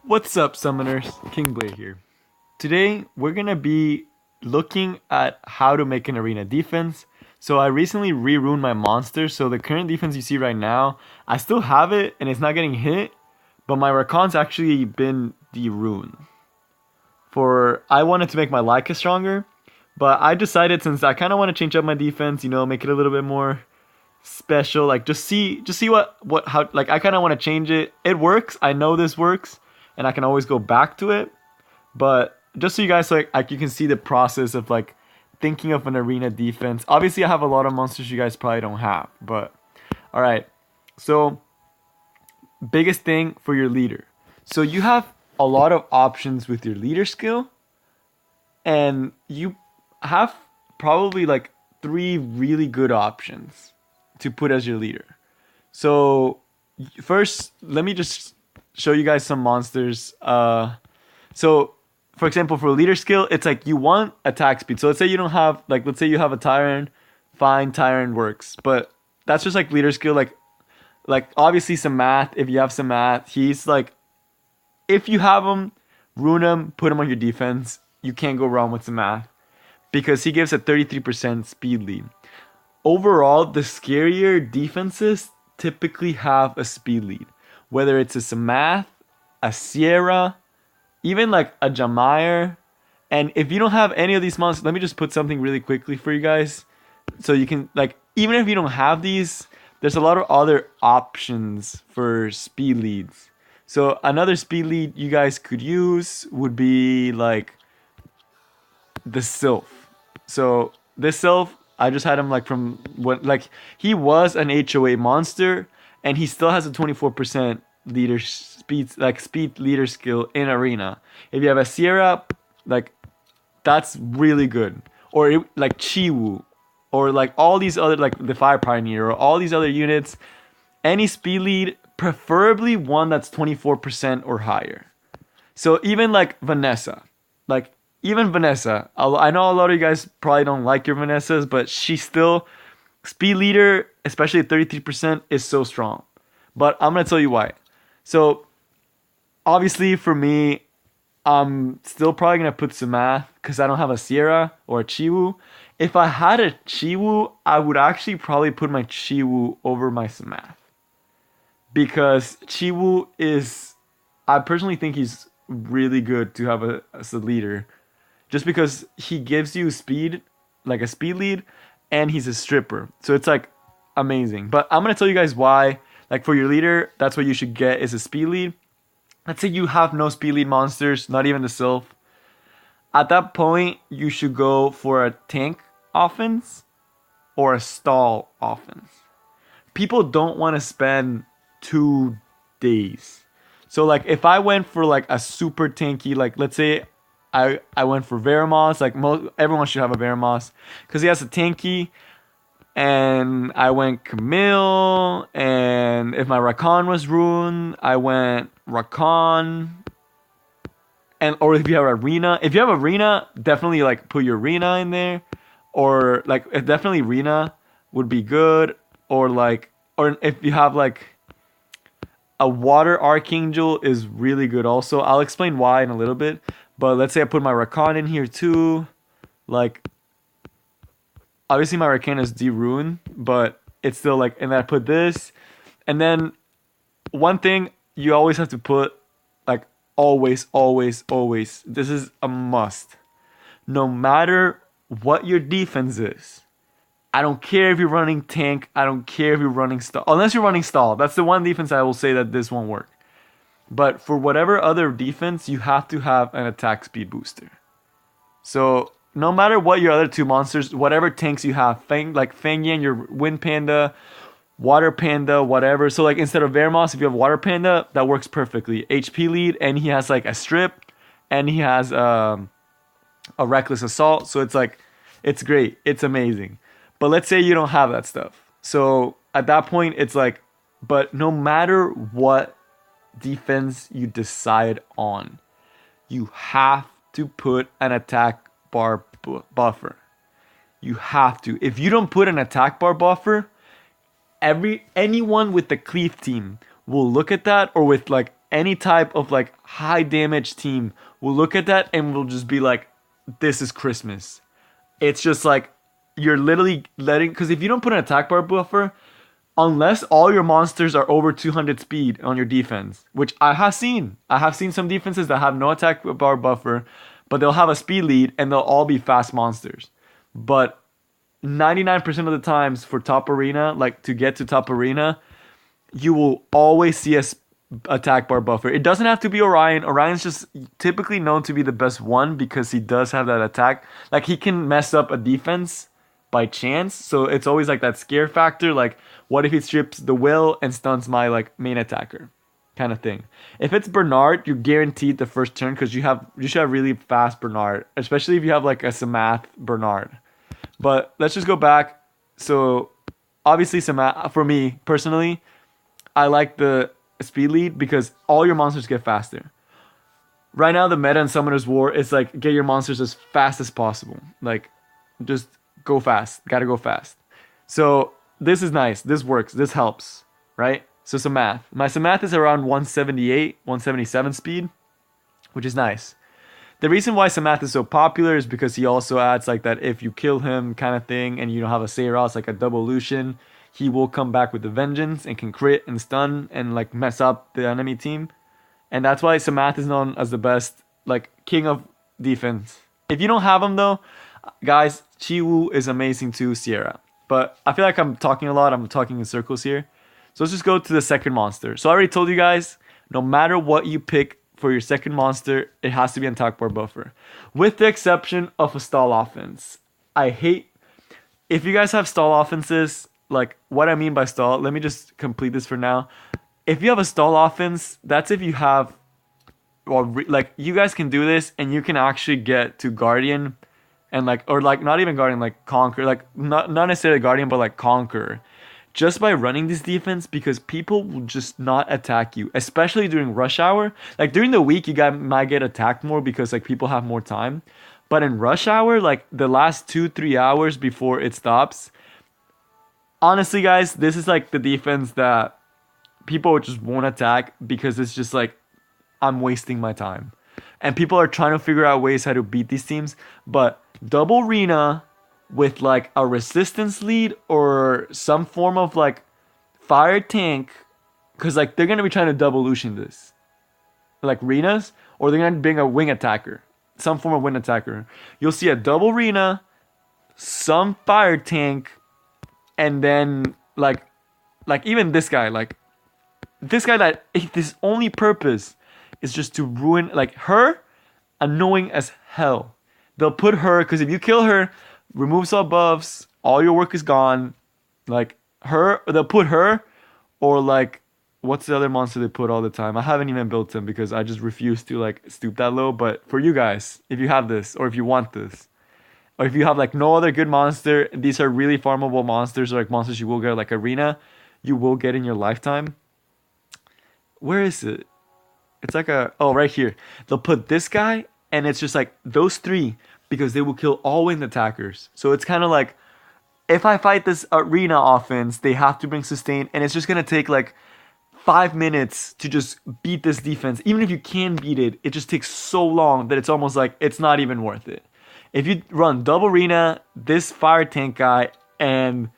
What's up, summoners? Kingblade here. Today, we're gonna be looking at how to make an arena defense. So I recently re-runed my monster, so the current defense you see right now, I still have it and it's not getting hit, but my Rakan's actually been de-runed. I wanted to make my Leica stronger, but I decided since I kind of want to change up my defense, make it a little bit more special, like just see how like I kind of want to change it. It works. I know this works and I can always go back to it. But just so you guys like you can see the process of like thinking of an arena defense. Obviously, I have a lot of monsters you guys probably don't have, but all right. So biggest thing for your leader. So you have a lot of options with your leader skill, and you have probably like three really good options to put as your leader. So first, let me just show you guys some monsters. So for example, for leader skill, it's like you want attack speed. So let's say you don't have let's say you have a Tyrant, fine, Tyrant works, but that's just like leader skill. Like obviously some math. If you have some math, he's like, if you have him, rune him, put him on your defense. You can't go wrong with some math because he gives a 33% speed lead. Overall, the scarier defenses typically have a speed lead, whether it's a Samath, a Sierra, even like a Jamire. And if you don't have any of these monsters, let me just put something really quickly for you guys. So you can, like, even if you don't have these, there's a lot of other options for speed leads. So another speed lead you guys could use would be like the Sylph. So this Sylph, I just had him like from what, like, he was an HOA monster and he still has a 24% leader speed leader skill in arena. If you have a Sierra, like, that's really good. Or like Chiwu, or like all these other, like the Fire Pioneer, or all these other units, any speed lead, preferably one that's 24% or higher. So even like Vanessa, like even Vanessa, I know a lot of you guys probably don't like your Vanessas, but she's still speed leader, especially at 33%, is so strong. But I'm gonna tell you why. So obviously for me, I'm still probably gonna put some math because I don't have a Sierra or a Chiwu. If I had a Chiwu, I would actually probably put my Chiwu over my Samath. Because Chiwu is, I personally think he's really good to have as a leader. Just because he gives you speed, like a speed lead, and he's a stripper. So it's like amazing. But I'm going to tell you guys why. Like for your leader, that's what you should get is a speed lead. Let's say you have no speed lead monsters, not even the Sylph. At that point, you should go for a tank offense or a stall offense. People don't want to spend 2 days. So like if I went for like a super tanky, like let's say I went for Veramos, like everyone should have a Veramos because he has a tanky, and I went Camille, and if my Rakan was ruined, I went Rakan. And or if you have Arena, definitely like put your Arena in there, or like definitely Arena would be good, or if you have like a Water Archangel is really good also. I'll explain why in a little bit, but let's say I put my Rakan in here too, like obviously my Rakan is de-ruined, but it's still like, and then I put this, and then one thing you always have to put, like always, this is a must. No matter what your defense is, I don't care if you're running tank, I don't care if you're running stall, unless you're running stall. That's the one defense I will say that this won't work. But for whatever other defense, you have to have an attack speed booster. So no matter what your other two monsters, whatever tanks you have, Fang Yan, your Wind Panda, Water Panda, whatever. So like instead of Veramos, if you have Water Panda, that works perfectly. HP lead, and he has like a strip, and he has a Reckless Assault. So it's like, it's great. It's amazing. But let's say you don't have that stuff. So at that point, it's like, but no matter what defense you decide on, you have to put an attack bar buffer. You have to. If you don't put an attack bar buffer, anyone with the Cleave team will look at that, or with like any type of like high damage team will look at that and will just be like, this is Christmas. It's just like you're literally letting, because if you don't put an attack bar buffer, unless all your monsters are over 200 speed on your defense, which I have seen some defenses that have no attack bar buffer, but they'll have a speed lead and they'll all be fast monsters. But 99% of the times for top arena, like to get to top arena, you will always see a attack bar buffer. It doesn't have to be Orion. Orion's just typically known to be the best one because he does have that attack. Like he can mess up a defense by chance. So it's always like that scare factor. Like what if he strips the will and stuns my like main attacker kind of thing. If it's Bernard, you're guaranteed the first turn because you should have really fast Bernard, especially if you have like a Samath Bernard. But let's just go back. So obviously Samath, for me personally, I like the speed lead because all your monsters get faster. Right now the meta in Summoner's War is like get your monsters as fast as possible. Like just go fast. Gotta go fast. So this is nice. This works. This helps. Right? So Samath. My Samath is around 178, 177 speed, which is nice. The reason why Samath is so popular is because he also adds like that if you kill him kind of thing and you don't have a Seiros, like a double Lucian, he will come back with a vengeance and can crit and stun and like mess up the enemy team. And that's why Samath is known as the best, like king of defense. If you don't have him though, guys, Chiwu is amazing too, Sierra. But I feel like I'm talking a lot. I'm talking in circles here. So let's just go to the second monster. So I already told you guys, no matter what you pick for your second monster, it has to be an attack bar buffer. With the exception of a stall offense. I hate, if you guys have stall offenses, like what I mean by stall, let me just complete this for now. If you have a stall offense, that's if you have, or like you guys can do this and you can actually get to Guardian and like, or like not even Guardian, like Conquer, like not necessarily Guardian, but like Conquer. Just by running this defense because people will just not attack you, especially during rush hour. Like during the week, you guys might get attacked more because like people have more time. But in rush hour, like the last 2-3 hours before it stops, honestly, guys, this is like the defense that people just won't attack because it's just like, I'm wasting my time. And people are trying to figure out ways how to beat these teams. But double Rina with like a resistance lead or some form of like fire tank, because like they're gonna be trying to double Lucian this, like Renas, or they're gonna bring a wing attacker, some form of wing attacker. You'll see a double Rena, some fire tank, and then like even this guy, that his only purpose is just to ruin, like her, annoying as hell. They'll put her because if you kill her, removes all buffs, all your work is gone. Like her, they'll put her, or like, what's the other monster they put all the time? I haven't even built him because I just refuse to like stoop that low. But for you guys, if you have this, or if you want this, or if you have like no other good monster, these are really farmable monsters, or like monsters you will get like Arena, you will get in your lifetime. Where is it? It's like right here. They'll put this guy, and it's just like those three, because they will kill all winged attackers. So it's kind of like, if I fight this Arena offense, they have to bring sustain, and it's just going to take like 5 minutes to just beat this defense. Even if you can beat it, it just takes so long that it's almost like it's not even worth it. If you run double Arena, this fire tank guy, and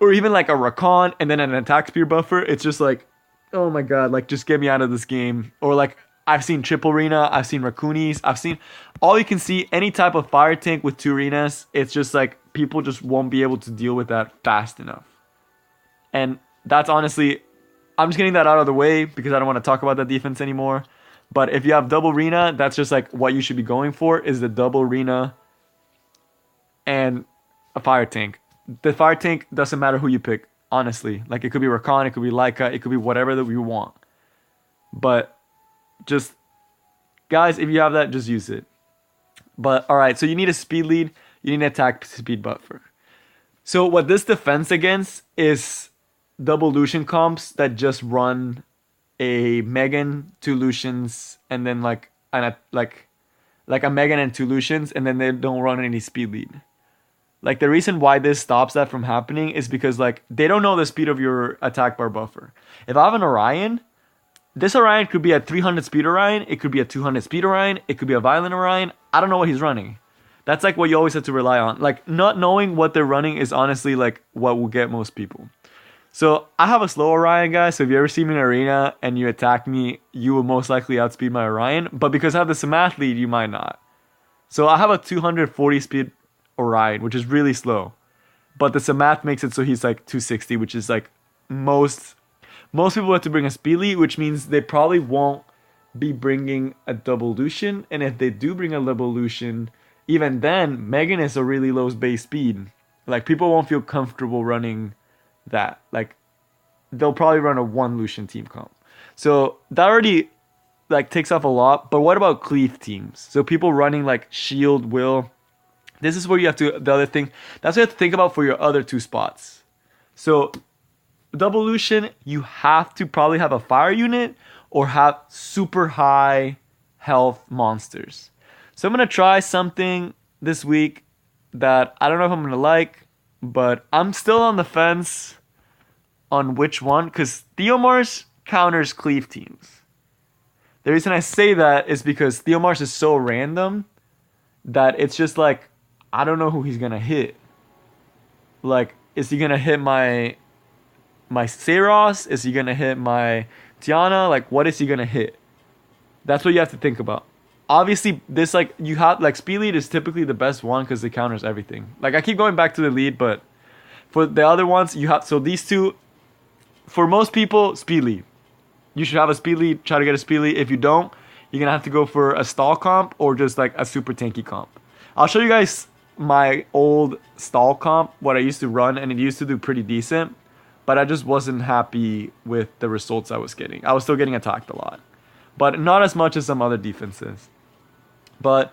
or even like a Rakan and then an attack spear buffer, it's just like, oh my god, like just get me out of this game. Or like I've seen triple Arena, I've seen Rakunis, I've seen all you can see, any type of fire tank with 2 Arenas. It's just like people just won't be able to deal with that fast enough. And that's honestly, I'm just getting that out of the way because I don't want to talk about that defense anymore. But if you have double Arena, that's just like what you should be going for, is the double Arena and a fire tank. The fire tank doesn't matter who you pick, honestly. Like it could be Rakan, it could be Laika, it could be whatever that you want. But just, guys, if you have that, just use it. But alright, so you need a speed lead, you need an attack speed buffer. So what this defends against is double Lucian comps that just run a Megan, 2 Lucians, and then like a Megan and 2 Lucians, and then they don't run any speed lead. Like the reason why this stops that from happening is because like they don't know the speed of your attack bar buffer. If I have an Orion, This Orion could be a 300 speed Orion. It could be a 200 speed Orion. It could be a violent Orion. I don't know what he's running. That's like what you always have to rely on. Like not knowing what they're running is honestly like what will get most people. So I have a slow Orion, guys. So if you ever see me in an arena and you attack me, you will most likely outspeed my Orion. But because I have the Samath lead, you might not. So I have a 240 speed Orion, which is really slow. But the Samath makes it so he's like 260, which is like most people have to bring a speed lead, which means they probably won't be bringing a double Lucian. And if they do bring a double Lucian, even then, Megan is a really low base speed. Like people won't feel comfortable running that. Like they'll probably run a one Lucian team comp. So that already like takes off a lot. But what about cleave teams? So people running like Shield, Will. This is where you have to, the other thing, that's what you have to think about for your other two spots. So double Lucian, you have to probably have a fire unit or have super high health monsters. So I'm going to try something this week that I don't know if I'm going to like, but I'm still on the fence on which one, because Theomars counters cleave teams. The reason I say that is because Theomars is so random that it's just like, I don't know who he's going to hit. Like, is he going to hit my Saros? Is he going to hit my Tiana? Like, what is he going to hit? That's what you have to think about. Obviously, this, like, you have, like, speed lead is typically the best one because it counters everything. Like, I keep going back to the lead, but for the other ones, you have, so these two, for most people, speed lead. You should have a speed lead, try to get a speed lead. If you don't, you're going to have to go for a stall comp or just, like, a super tanky comp. I'll show you guys my old stall comp, what I used to run, and it used to do pretty decent, but I just wasn't happy with the results I was getting. I was still getting attacked a lot, but not as much as some other defenses. But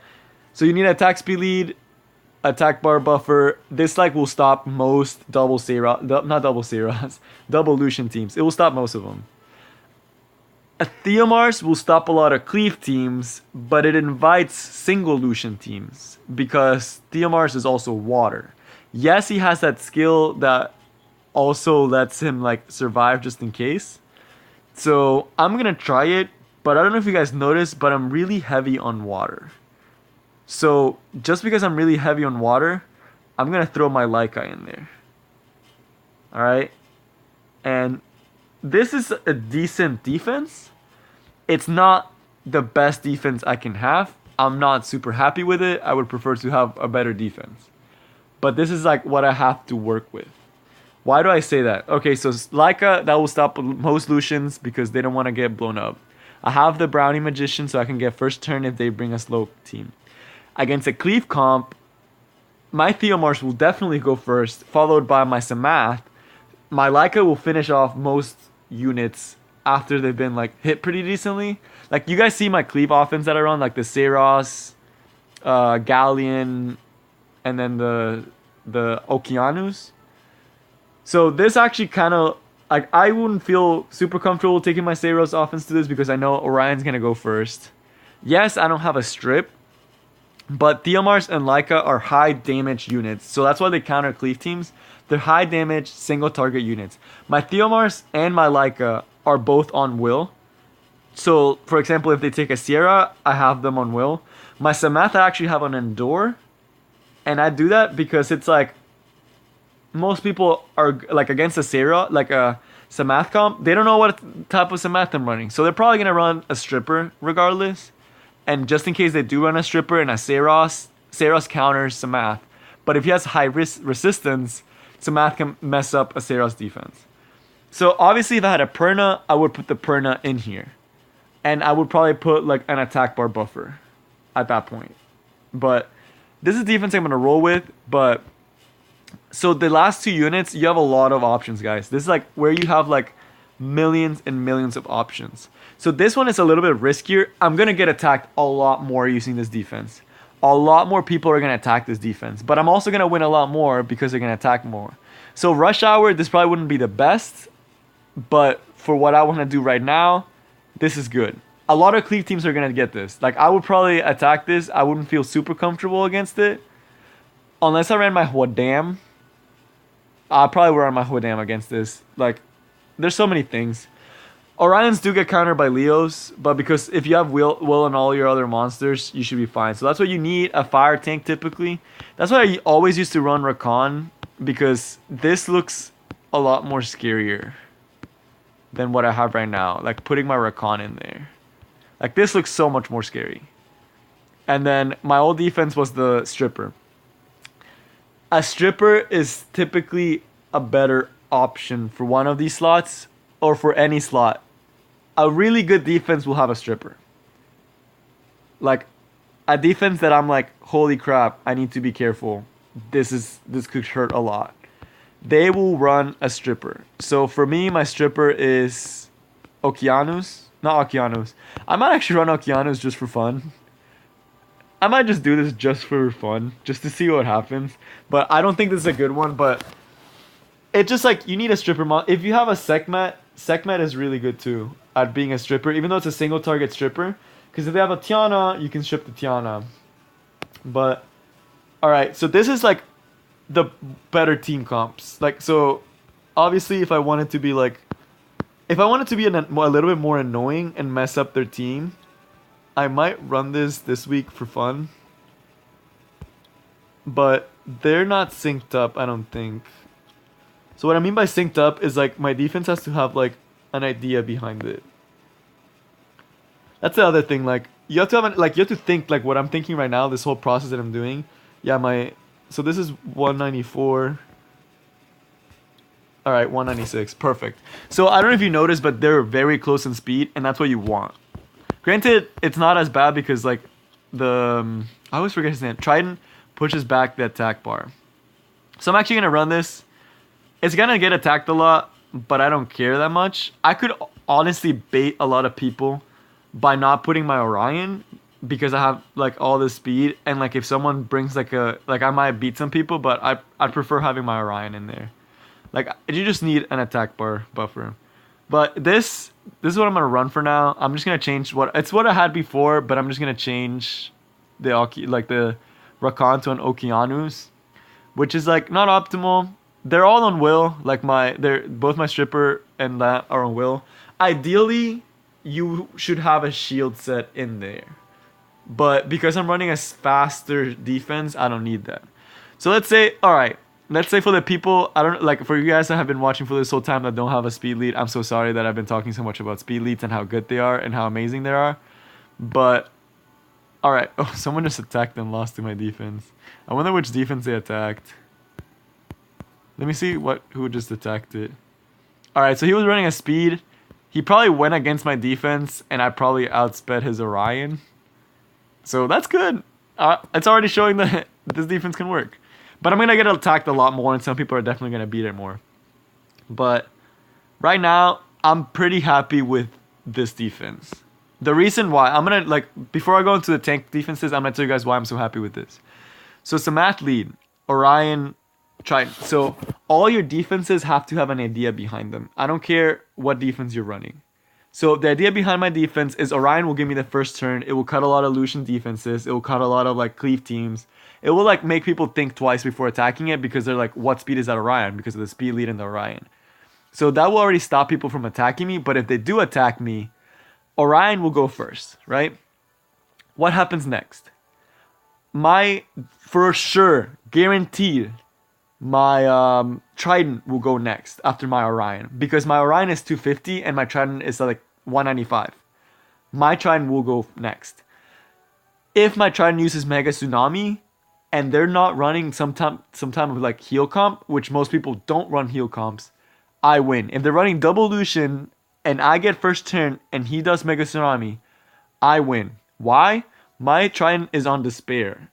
so you need attack speed lead, attack bar buffer. This like will stop most double Lucian teams. It will stop most of them. A Theomars will stop a lot of cleave teams, but it invites single Lucian teams because Theomars is also water. Yes, he has that skill that also lets him like survive just in case. So I'm gonna try it, but I don't know if you guys noticed, but I'm really heavy on water. So just because I'm really heavy on water, I'm gonna throw my Leica in there. Alright? And this is a decent defense. It's not the best defense I can have. I'm not super happy with it. I would prefer to have a better defense. But this is like what I have to work with. Why do I say that? Okay, so Leica, that will stop most Lucians because they don't want to get blown up. I have the Brownie Magician so I can get first turn if they bring a slow team. Against a cleave comp, my Theomars will definitely go first, followed by my Samath. My Leica will finish off most units after they've been like hit pretty decently. Like you guys see my cleave offense that I run, like the Saros, Galleon, and then the Okeanos. So this actually kind of like I wouldn't feel super comfortable taking my Saros offense to this because I know Orion's gonna go first. Yes, I don't have a strip, but Theomars and Leica are high damage units, so that's why they counter cleave teams. They're high damage single target units. My Theomars and my Leica are both on Will. So, for example, if they take a Sierra, I have them on Will. My Samath I actually have on Endure. And I do that because it's like, most people are like against a Sierra, like a Samath comp. They don't know what type of Samath I'm running. So they're probably going to run a Stripper regardless. And just in case they do run a Stripper and a Saros counters Samath. But if he has high resistance, Samath can mess up a Saros defense. So obviously if I had a Perna, I would put the Perna in here. And I would probably put like an attack bar buffer at that point. But this is defense I'm going to roll with. But so the last two units, you have a lot of options, guys. This is like where you have like millions and millions of options. So this one is a little bit riskier. I'm going to get attacked a lot more using this defense. A lot more people are going to attack this defense. But I'm also going to win a lot more because they're going to attack more. So Rush Hour, this probably wouldn't be the best. But for what I want to do right now, this is good. A lot of cleave teams are going to get this. Like, I would probably attack this. I wouldn't feel super comfortable against it. Unless I ran my Huadam. I probably would run my Huadam against this. Like, there's so many things. Orions do get countered by Leos, but because if you have will on all your other monsters, you should be fine. So that's why you need a fire tank typically. That's why I always used to run Rakan, because this looks a lot more scarier than what I have right now. Like putting my Rakan in there. Like this looks so much more scary. And then my old defense was the Stripper. A Stripper is typically a better option for one of these slots or for any slot. A really good defense will have a Stripper. Like a defense that I'm like, holy crap, I need to be careful. This could hurt a lot. They will run a Stripper. So for me, my Stripper is Okeanos. Not Okeanos. I might actually run Okeanos just for fun. I might just do this just for fun, just to see what happens. But I don't think this is a good one, but it's just like you need a Stripper mod. If you have a Sekhmet, Sekhmet is really good too at being a Stripper, even though it's a single target Stripper. Because if they have a Tiana, you can strip the Tiana. But, alright, so this is like the better team comps. Like, so, obviously if I wanted to be like, if I wanted to be a little bit more annoying and mess up their team, I might run this week for fun. But they're not synced up, I don't think. So what I mean by synced up is like my defense has to have like an idea behind it. That's the other thing. Like you have to have you have to think like what I'm thinking right now. This whole process that I'm doing. Yeah, so this is 194. All right, 196. Perfect. So I don't know if you noticed, but they're very close in speed, and that's what you want. Granted, it's not as bad because like I always forget his name. Trident pushes back the attack bar. So I'm actually gonna run this. It's gonna get attacked a lot, but I don't care that much. I could honestly bait a lot of people by not putting my Orion because I have like all this speed, and like if someone brings like I might beat some people, but I prefer having my Orion in there. Like you just need an attack bar buffer. But this is what I'm gonna run for now. I'm just gonna change what I had before, but I'm just gonna change the Rakan to an Okeanos, which is like not optimal. They're all on will. Like both my Stripper and that are on will. Ideally, you should have a shield set in there, but because I'm running a faster defense, I don't need that. So let's say, all right. Let's say for the people, I don't like for you guys that have been watching for this whole time that don't have a speed lead, I'm so sorry that I've been talking so much about speed leads and how good they are and how amazing they are. But, alright. Oh, someone just attacked and lost to my defense. I wonder which defense they attacked. Let me see who just attacked it. Alright, so he was running a speed. He probably went against my defense and I probably outsped his Orion. So that's good. It's already showing that this defense can work. But I'm going to get attacked a lot more, and some people are definitely going to beat it more. But right now, I'm pretty happy with this defense. The reason why, I'm going to, before I go into the tank defenses, I'm going to tell you guys why I'm so happy with this. So, Samath lead, Orion, Trident. So, all your defenses have to have an idea behind them. I don't care what defense you're running. So, the idea behind my defense is Orion will give me the first turn. It will cut a lot of Lucian defenses. It will cut a lot of, cleave teams. It will make people think twice before attacking it because they're like, what speed is that Orion? Because of the speed lead in the Orion. So that will already stop people from attacking me. But if they do attack me, Orion will go first, right? What happens next? For sure, guaranteed, my Trident will go next after my Orion. Because my Orion is 250 and my Trident is 195. My Trident will go next. If my Trident uses Mega Tsunami, and they're not running some time of heal comp, which most people don't run heal comps, I win. If they're running double Lucian and I get first turn and he does Mega Tsunami, I win. Why? My Trident is on Despair.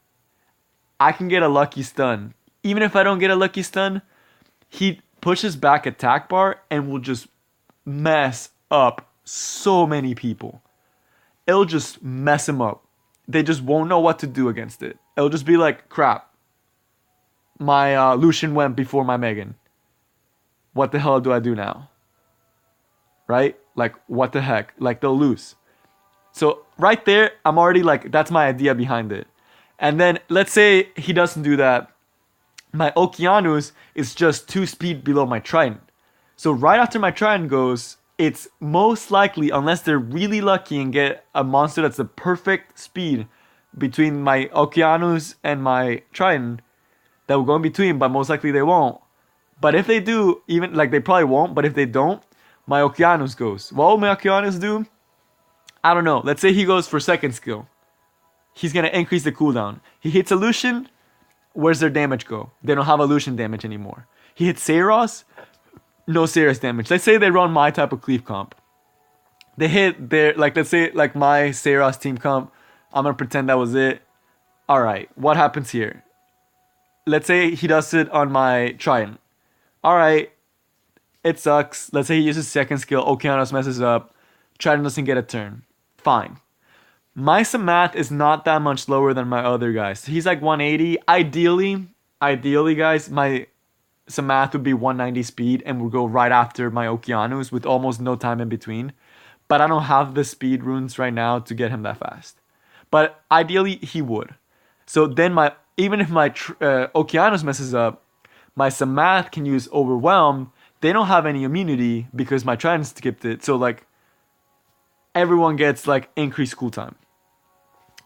I can get a lucky stun. Even if I don't get a lucky stun, he pushes back attack bar and will just mess up so many people. It'll just mess him up. They just won't know what to do against it. It'll just be like, crap. My Lucian went before my Megan. What the hell do I do now? Right? What the heck? They'll lose. So, right there, I'm already that's my idea behind it. And then, let's say he doesn't do that. My Okeanos is just 2 speed below my Trident. So, right after my Trident goes, it's most likely, unless they're really lucky and get a monster that's the perfect speed between my Okeanos and my Triton, that will go in between, but most likely they won't. But if they do, even like they probably won't, but if they don't, my Okeanos goes. What will my Okeanos do? I don't know. Let's say he goes for second skill. He's gonna increase the cooldown. He hits Illusion, where's their damage go? They don't have Illusion damage anymore. He hits Saros, no serious damage. Let's say they run my type of cleave comp. They hit their, like, let's say like my Saros team comp. I'm gonna pretend that was it. Alright, what happens here? Let's say he does it on my Triton. Alright, it sucks. Let's say he uses second skill, Okeanos messes up, Triton doesn't get a turn. Fine. My Samath is not that much lower than my other guys. He's like 180. Ideally, guys, my Samath would be 190 speed and would go right after my Okeanos with almost no time in between. But I don't have the speed runes right now to get him that fast. But ideally, he would. So then even if my Okeanos messes up, my Samath can use Overwhelm. They don't have any immunity because my Triton skipped it. So like everyone gets like increased cooltime.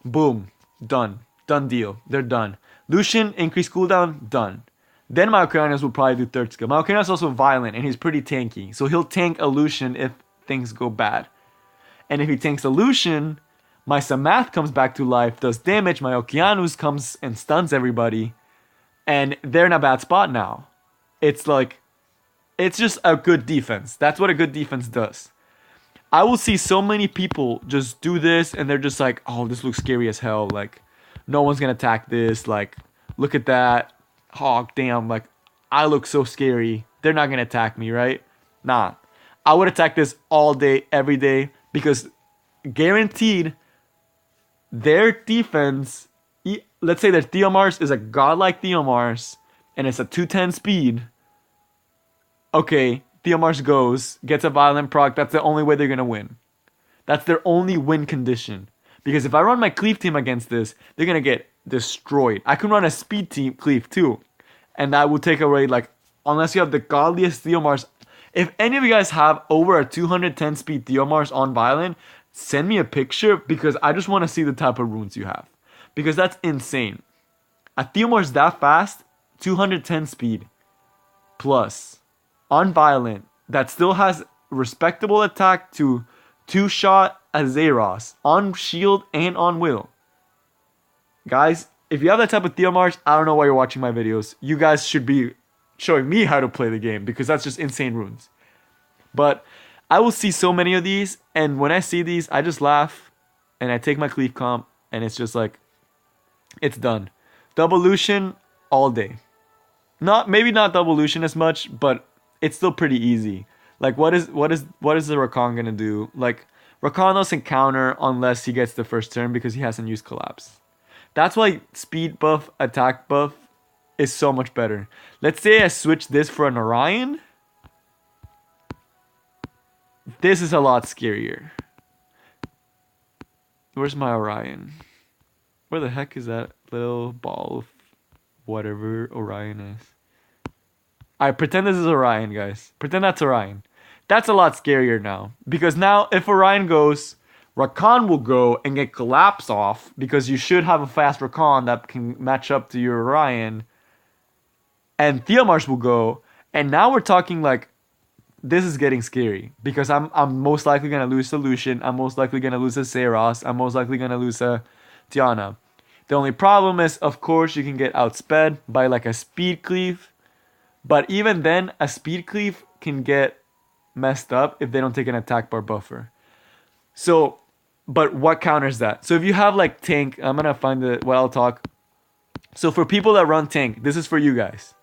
Boom. Done. Done deal. They're done. Lucian, increased cooldown, done. Then my Okeanos will probably do third skill. My Okeanos is also violent and he's pretty tanky. So he'll tank a Lucian if things go bad. And if he tanks a Lucian, my Samath comes back to life, does damage, my Okeanos comes and stuns everybody. And they're in a bad spot now. It's like, it's just a good defense. That's what a good defense does. I will see so many people just do this and they're just like, oh, this looks scary as hell. Like, no one's gonna attack this. Like, look at that. Oh, damn. Like, I look so scary. They're not gonna attack me, right? Nah. I would attack this all day, every day, because guaranteed their defense, let's say their Theomars is a godlike Theomars and it's a 210 speed. Okay, Theomars goes, gets a violent proc, that's the only way they're gonna win. That's their only win condition. Because if I run my cleave team against this, they're gonna get destroyed. I can run a speed team cleave too. And that will take away, like, unless you have the godliest Theomars. If any of you guys have over a 210 speed Theomars on violent, send me a picture because I just want to see the type of runes you have. Because that's insane. A Theomars that fast, 210 speed plus on violent that still has respectable attack to 2-shot Azeros on shield and on will. Guys, if you have that type of Theomars, I don't know why you're watching my videos. You guys should be showing me how to play the game because that's just insane runes. But I will see so many of these, and when I see these, I just laugh and I take my cleave comp and it's just like, it's done. Double Lucian all day. Maybe not double Lucian as much, but it's still pretty easy. Like, what is the Rakan gonna do? Like, Rakan doesn't counter unless he gets the first turn because he hasn't used Collapse. That's why speed buff, attack buff is so much better. Let's say I switch this for an Orion. This is a lot scarier. Where's my Orion? Where the heck is that little ball of whatever Orion is? I pretend this is Orion, guys. Pretend that's Orion. That's a lot scarier now. Because now, if Orion goes, Rakan will go and get Collapse off. Because you should have a fast Rakan that can match up to your Orion. And Theomars will go. And now we're talking like, this is getting scary. Because I'm most likely going to lose a Lucian. I'm most likely going to lose a Saros. I'm most likely going to lose a Tiana. The only problem is, of course, you can get outsped by like a speed cleave. But even then, a speed cleave can get messed up if they don't take an attack bar buffer. So, but what counters that? So if you have like tank, I'm going to find what I'll talk. So for people that run tank, this is for you guys.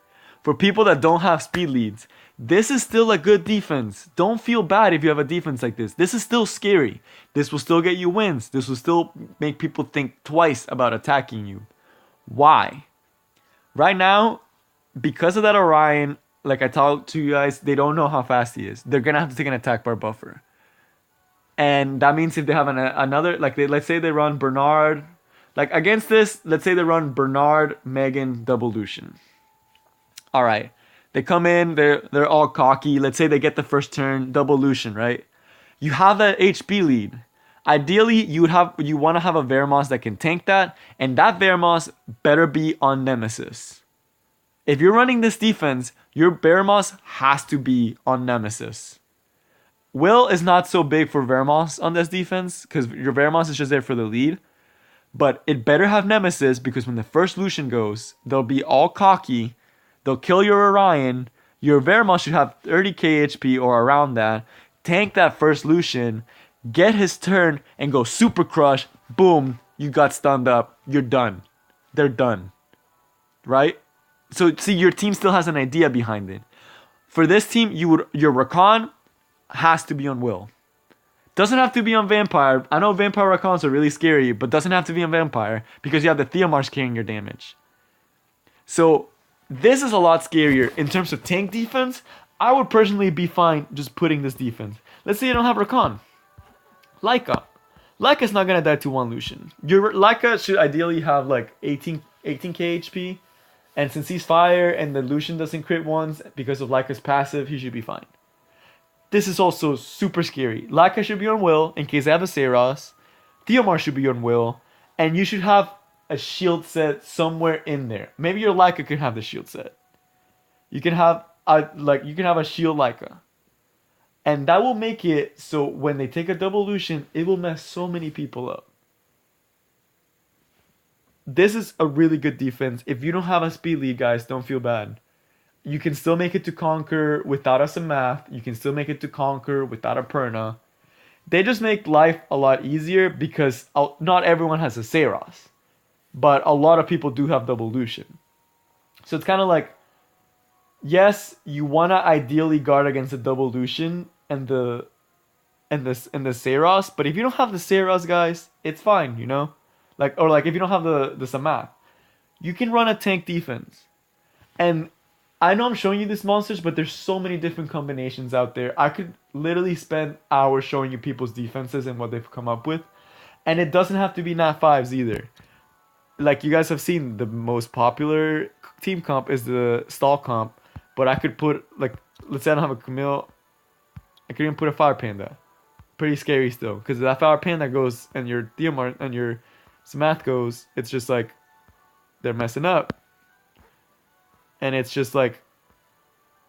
For people that don't have speed leads, this is still a good defense. Don't feel bad if you have a defense like this. This is still scary. This will still get you wins. This will still make people think twice about attacking you. Why? Right now, because of that Orion, like I talked to you guys, they don't know how fast he is. They're going to have to take an attack bar buffer. And that means if they have another, like let's say they run Bernard, like against this, let's say they run Bernard, Megan, double Lucian. All right. They come in, they're all cocky. Let's say they get the first turn, double Lucian, right? You have that HP lead. Ideally, you want to have a Vermos that can tank that, and that Vermos better be on Nemesis. If you're running this defense, your Vermos has to be on Nemesis. Will is not so big for Vermos on this defense because your Vermos is just there for the lead. But it better have Nemesis because when the first Lucian goes, they'll be all cocky. They'll kill your Orion. Your Vermos should have 30k HP or around that. Tank that first Lucian. Get his turn and go super crush. Boom. You got stunned up. You're done. They're done. Right? So see, your team still has an idea behind it. For this team, your Rakan has to be on Will. Doesn't have to be on Vampire. I know Vampire Rakans are really scary, but doesn't have to be on Vampire because you have the Theomars carrying your damage. So this is a lot scarier in terms of tank defense. I would personally be fine just putting this defense. Let's say you don't have Rakan. Leica. Leica's not gonna die to one Lucian. Your Leica should ideally have like 18k HP. And since he's fire and the Lucian doesn't crit once because of Leica's passive, he should be fine. This is also super scary. Leica should be on Will in case I have a Seras. Theomar should be on Will. And you should have a shield set somewhere in there. Maybe your Leica can have the shield set. You can have a shield Leica. And that will make it so when they take a double Lucian, it will mess so many people up. This is a really good defense. If you don't have a speed lead, guys, don't feel bad. You can still make it to Conquer without a Samath. You can still make it to Conquer without a Perna. They just make life a lot easier because not everyone has a Seras. But a lot of people do have double Lucian. So it's kind of like, yes, you want to ideally guard against the double Lucian and the Seras. But if you don't have the Seras, guys, it's fine, you know? Like if you don't have the Samath, you can run a tank defense. And I know I'm showing you these monsters, but there's so many different combinations out there. I could literally spend hours showing you people's defenses and what they've come up with. And it doesn't have to be Nat 5s either. Like you guys have seen, the most popular team comp is the stall comp. But I could put, like, let's say I don't have a Camille. I could even put a Fire Panda. Pretty scary still. Because that Fire Panda goes and your Theomar and your Samath goes, it's just like they're messing up. And it's just like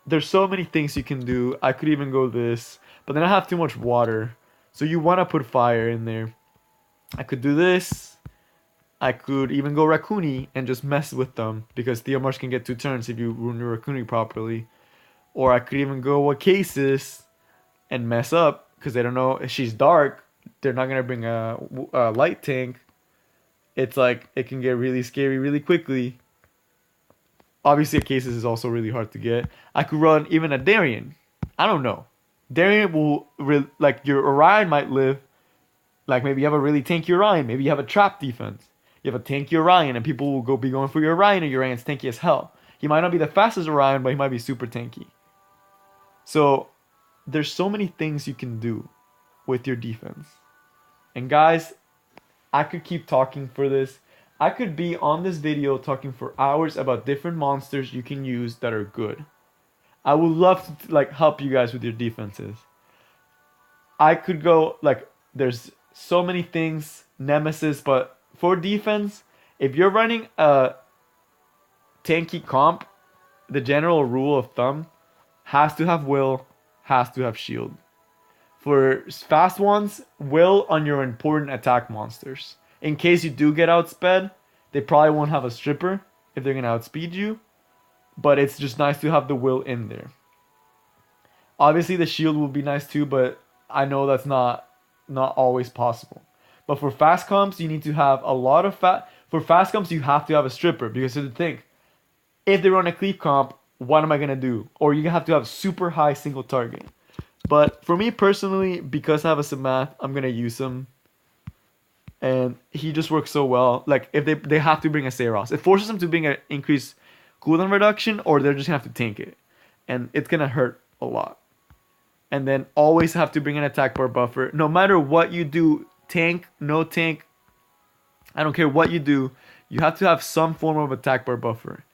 there's so many things you can do. I could even go this, but then I have too much water. So you want to put fire in there. I could do this. I could even go Raccoon and just mess with them because Theomars can get 2 turns if you run your Raccoon properly. Or I could even go Oasis and mess up because they don't know if she's dark. They're not gonna bring a light tank. It's like it can get really scary really quickly. Obviously, a Cases is also really hard to get. I could run even a Darien. I don't know. Darien will like your Orion might live. Like maybe you have a really tanky Orion. Maybe you have a trap defense. You have a tanky Orion, and people will be going for your Orion, and your Orion's tanky as hell. He might not be the fastest Orion, but he might be super tanky. So there's so many things you can do with your defense. And guys, I could keep talking for this. I could be on this video talking for hours about different monsters you can use that are good. I would love to like help you guys with your defenses. I could go like there's so many things, Nemesis, but for defense, if you're running a tanky comp, the general rule of thumb has to have Will, has to have shield. For fast ones, Will on your important attack monsters. In case you do get outsped, they probably won't have a stripper if they're going to outspeed you. But it's just nice to have the Will in there. Obviously, the shield will be nice too, but I know that's not always possible. But for fast comps, you need to have a lot of For fast comps, you have to have a stripper. Because here's the thing. If they run a cleave comp, what am I going to do? Or you have to have super high single target. But for me personally, because I have a Samath, I'm going to use him. And he just works so well. Like, if they have to bring a Seras. It forces them to bring an increased cooldown reduction, or they're just going to have to tank it. And it's going to hurt a lot. And then always have to bring an attack bar buffer. No matter what you do, tank, no tank, I don't care what you do, you have to have some form of attack bar buffer.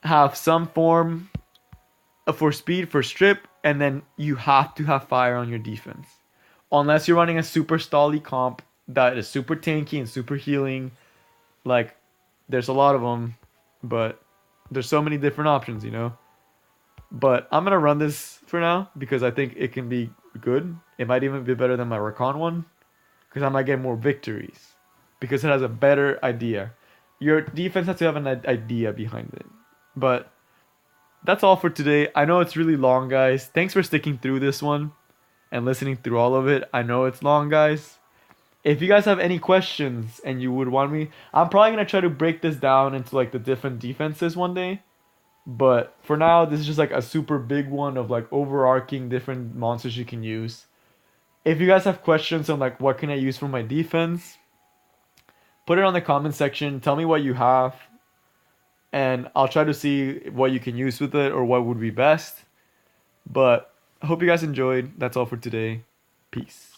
have some form for speed for strip, and then you have to have fire on your defense. Unless you're running a super stally comp that is super tanky and super healing, like there's a lot of them, but there's so many different options, you know. But I'm gonna run this for now because I think it can be good. It might even be better than my Rakan one because I might get more victories because it has a better idea. Your defense has to have an idea behind it. But that's all for today. I know it's really long, guys. Thanks for sticking through this one and listening through all of it. I know it's long, guys. If you guys have any questions and you would want me, I'm probably gonna try to break this down into like the different defenses one day. But for now, this is just like a super big one of like overarching different monsters you can use. If you guys have questions on like what can I use for my defense, put it on the comment section. Tell me what you have, and I'll try to see what you can use with it or what would be best. But I hope you guys enjoyed. That's all for today. Peace.